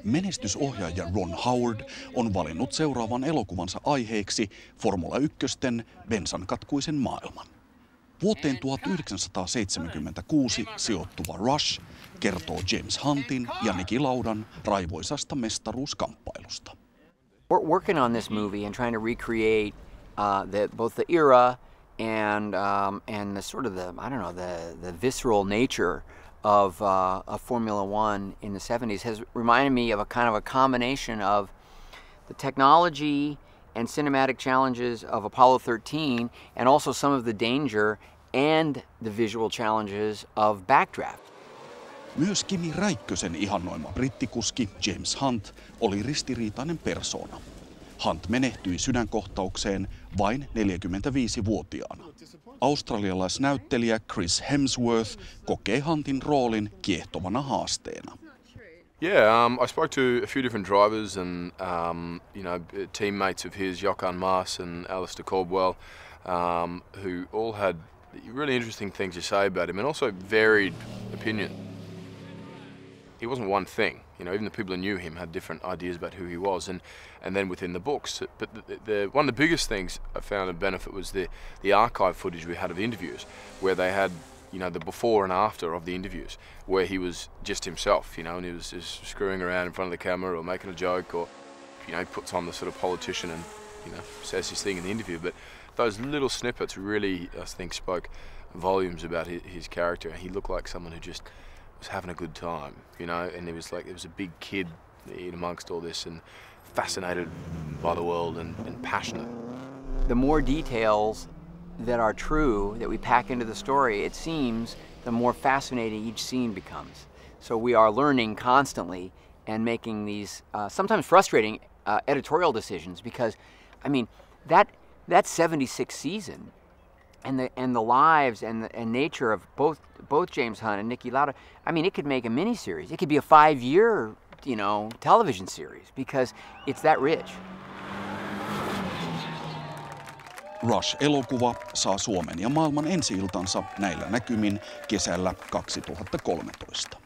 Menestysohjaaja Ron Howard on valinnut seuraavan elokuvansa aiheeksi Formula 1:n bensankatkuisen maailman. Vuoteen 1976 sijoittuva Rush kertoo James Huntin ja Niki Laudan raivoisasta mestaruuskamppailusta. We're working on this movie and trying to recreate both the era and the sort of the visceral nature of Formula One in the 70s has reminded me of a kind of a combination of the technology and cinematic challenges of Apollo 13 and also some of the danger and the visual challenges of Backdraft. Myös Kimi Räikkösen ihannoima brittikuski James Hunt oli ristiriitainen persoona. Hunt menehtyi sydänkohtaukseen vain 45-vuotiaana. Australialaisnäyttelijä Chris Hemsworth kokee Huntin roolin kiehtovana haasteena. Yeah, I spoke to a few different drivers and teammates of his, Jochen Mass and Alistair Caldwell, who all had really interesting things to say about him and also varied opinion. He wasn't one thing, even the people who knew him had different ideas about who he was, and then within the books. But one of the biggest things I found a benefit was the archive footage we had of the interviews, where they had the before and after of the interviews, where he was just himself, and he was just screwing around in front of the camera or making a joke, or he puts on the sort of politician and says his thing in the interview. But those little snippets really, I think, spoke volumes about his character. He looked like someone who just was having a good time, and it was a big kid in amongst all this and fascinated by the world and passionate. The more details that are true that we pack into the story, it seems, the more fascinating each scene becomes. So we are learning constantly and making these sometimes frustrating editorial decisions because, that 76 season and the lives and nature of both James Hunt and Niki Lauda, it could make a miniseries. It could be a 5-year, television series because it's that rich. Rush-elokuva saa Suomen ja maailman ensi-iltansa näillä näkymin kesällä 2013.